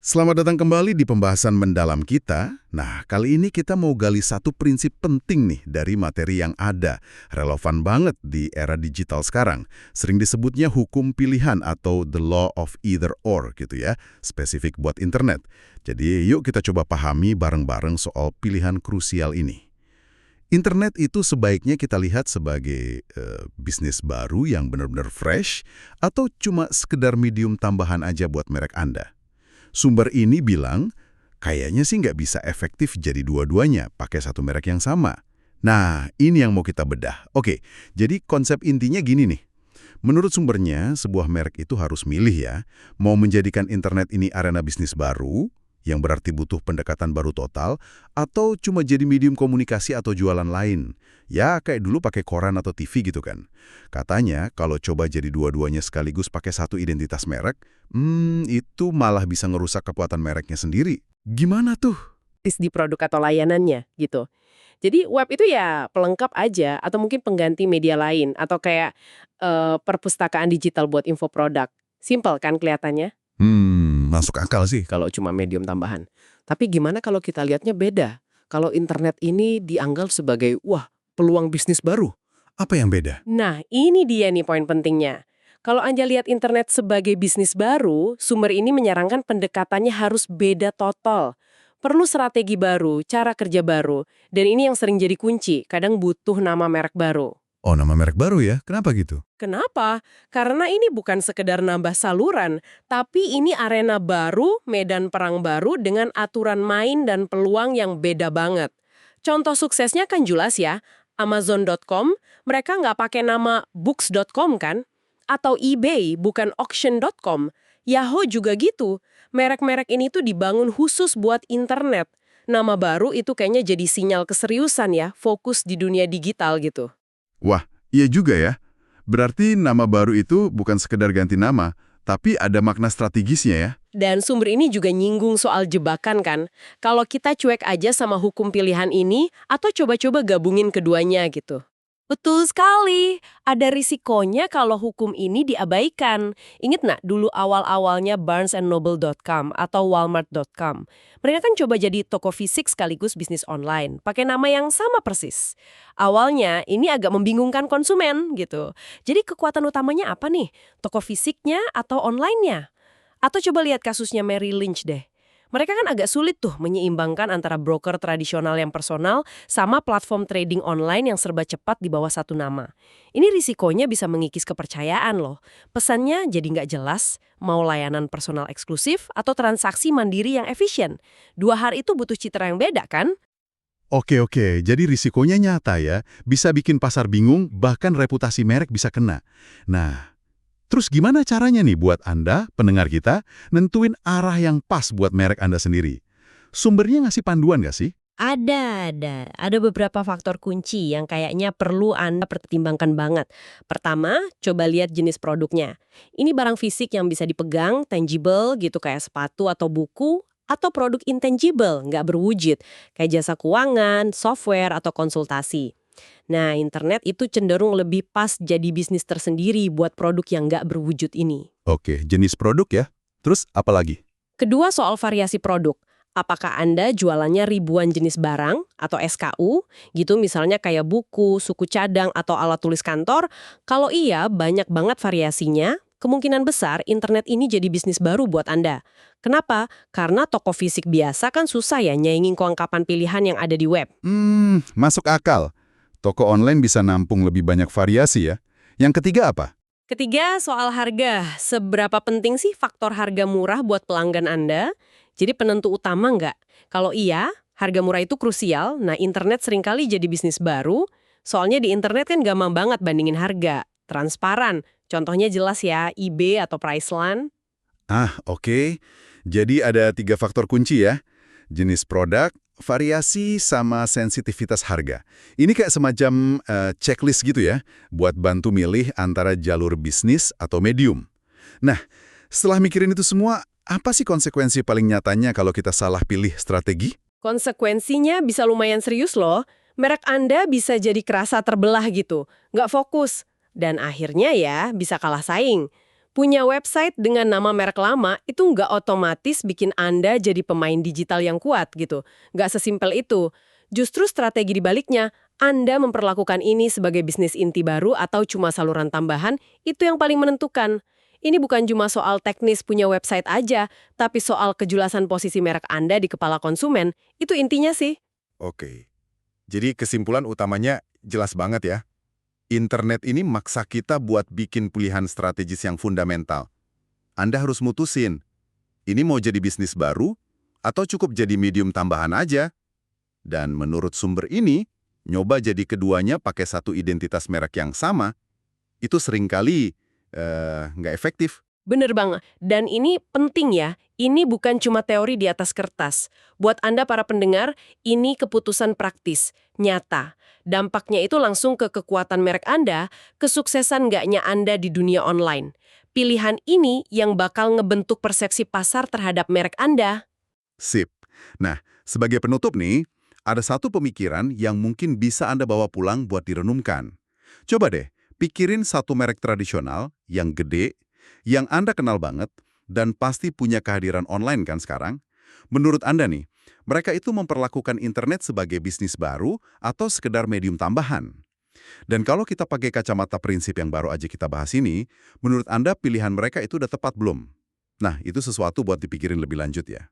Selamat datang kembali di pembahasan mendalam kita. Nah, kali ini kita mau gali satu prinsip penting nih dari materi yang ada. Relevan banget di era digital sekarang. Sering disebutnya hukum pilihan atau the law of either or gitu ya. Spesifik buat internet. Jadi yuk kita coba pahami bareng-bareng soal pilihan krusial ini. Internet itu sebaiknya kita lihat sebagai bisnis baru yang benar-benar fresh atau cuma sekedar medium tambahan aja buat merek Anda. Sumber ini bilang, kayaknya sih nggak bisa efektif jadi dua-duanya pakai satu merek yang sama. Nah, ini yang mau kita bedah. Oke, jadi konsep intinya gini nih. Menurut sumbernya, sebuah merek itu harus milih ya, mau menjadikan internet ini arena bisnis baru, yang berarti butuh pendekatan baru total, atau cuma jadi medium komunikasi atau jualan lain. Ya, kayak dulu pakai koran atau TV gitu kan. Katanya, kalau coba jadi dua-duanya sekaligus pakai satu identitas merek, itu malah bisa ngerusak kekuatan mereknya sendiri. Gimana tuh? Di produk atau layanannya gitu. Jadi web itu ya pelengkap aja atau mungkin pengganti media lain atau kayak perpustakaan digital buat info produk. Simpel kan kelihatannya Masuk akal sih. kalau cuma medium tambahan. Tapi gimana kalau kita lihatnya beda? Kalau internet ini dianggap sebagai wah, peluang bisnis baru. Apa yang beda? Nah, ini dia nih poin pentingnya. Kalau Anda lihat internet sebagai bisnis baru, sumber ini menyarankan pendekatannya harus beda total. Perlu strategi baru, cara kerja baru, dan ini yang sering jadi kunci, kadang butuh nama merek baru. Oh, nama merek baru ya? Kenapa gitu? Kenapa? Karena ini bukan sekedar nambah saluran, tapi ini arena baru, medan perang baru dengan aturan main dan peluang yang beda banget. Contoh suksesnya kan jelas ya, Amazon.com, mereka nggak pakai nama Books.com kan? Atau eBay, bukan Auction.com. Yahoo juga gitu. Merek-merek ini tuh dibangun khusus buat internet. Nama baru itu kayaknya jadi sinyal keseriusan ya, fokus di dunia digital gitu. Wah, iya juga ya. Berarti nama baru itu bukan sekedar ganti nama, tapi ada makna strategisnya ya. Dan sumber ini juga nyinggung soal jebakan kan. Kalau kita cuek aja sama hukum pilihan ini, atau coba-coba gabungin keduanya gitu. Betul sekali. Ada risikonya kalau hukum ini diabaikan. Ingat nggak dulu awal-awalnya barnesandnoble.com atau walmart.com? Mereka kan coba jadi toko fisik sekaligus bisnis online, pakai nama yang sama persis. Awalnya ini agak membingungkan konsumen gitu. Jadi kekuatan utamanya apa nih? Toko fisiknya atau online-nya? Atau coba lihat kasusnya Mary Lynch deh. Mereka kan agak sulit tuh menyeimbangkan antara broker tradisional yang personal sama platform trading online yang serba cepat di bawah satu nama. Ini risikonya bisa mengikis kepercayaan loh. Pesannya jadi nggak jelas, mau layanan personal eksklusif atau transaksi mandiri yang efisien. Dua hal itu butuh citra yang beda kan? Oke, jadi risikonya nyata ya. Bisa bikin pasar bingung, bahkan reputasi merek bisa kena. Nah, terus gimana caranya nih buat Anda, pendengar kita, nentuin arah yang pas buat merek Anda sendiri? Sumbernya ngasih panduan nggak sih? Ada beberapa faktor kunci yang kayaknya perlu Anda pertimbangkan banget. Pertama, coba lihat jenis produknya. Ini barang fisik yang bisa dipegang, tangible gitu kayak sepatu atau buku, atau produk intangible, nggak berwujud, kayak jasa keuangan, software, atau konsultasi. Nah, internet itu cenderung lebih pas jadi bisnis tersendiri buat produk yang nggak berwujud ini. Oke, jenis produk ya. Terus apa lagi? Kedua soal variasi produk. Apakah Anda jualannya ribuan jenis barang atau SKU, gitu misalnya kayak buku, suku cadang, atau alat tulis kantor? Kalau iya, banyak banget variasinya, kemungkinan besar internet ini jadi bisnis baru buat Anda. Kenapa? Karena toko fisik biasa kan susah ya nyaingin kelengkapan pilihan yang ada di web. Masuk akal. Toko online bisa nampung lebih banyak variasi ya. Yang ketiga apa? Ketiga, soal harga. Seberapa penting sih faktor harga murah buat pelanggan Anda? Jadi penentu utama nggak? Kalau iya, harga murah itu krusial. Nah, internet seringkali jadi bisnis baru. Soalnya di internet kan gampang banget bandingin harga. Transparan. Contohnya jelas ya, eBay atau Priceline. Oke. Jadi ada 3 faktor kunci ya. Jenis produk, variasi, sama sensitivitas harga. Ini kayak semacam checklist gitu ya, buat bantu milih antara jalur bisnis atau medium. Nah, setelah mikirin itu semua, apa sih konsekuensi paling nyatanya kalau kita salah pilih strategi? Konsekuensinya bisa lumayan serius loh. Merek Anda bisa jadi kerasa terbelah gitu. Nggak fokus. Dan akhirnya ya bisa kalah saing. Punya website dengan nama merek lama itu nggak otomatis bikin Anda jadi pemain digital yang kuat gitu. Nggak sesimpel itu. Justru strategi di baliknya, Anda memperlakukan ini sebagai bisnis inti baru atau cuma saluran tambahan, itu yang paling menentukan. Ini bukan cuma soal teknis punya website aja, tapi soal kejelasan posisi merek Anda di kepala konsumen. Itu intinya sih. Oke. Jadi kesimpulan utamanya jelas banget ya. Internet ini maksa kita buat bikin pilihan strategis yang fundamental. Anda harus mutusin, ini mau jadi bisnis baru atau cukup jadi medium tambahan aja. Dan menurut sumber ini, nyoba jadi keduanya pakai satu identitas merek yang sama, itu seringkali nggak efektif. Bener banget. Dan ini penting ya, ini bukan cuma teori di atas kertas. Buat Anda para pendengar, ini keputusan praktis, nyata. Dampaknya itu langsung ke kekuatan merek Anda, kesuksesan nggaknya Anda di dunia online. Pilihan ini yang bakal ngebentuk persepsi pasar terhadap merek Anda. Sip. Nah, sebagai penutup nih, ada satu pemikiran yang mungkin bisa Anda bawa pulang buat direnungkan. Coba deh, pikirin satu merek tradisional yang gede, yang Anda kenal banget, dan pasti punya kehadiran online kan sekarang. Menurut Anda nih, mereka itu memperlakukan internet sebagai bisnis baru atau sekedar medium tambahan? Dan kalau kita pakai kacamata prinsip yang baru aja kita bahas ini, menurut Anda pilihan mereka itu udah tepat belum? Nah, itu sesuatu buat dipikirin lebih lanjut ya.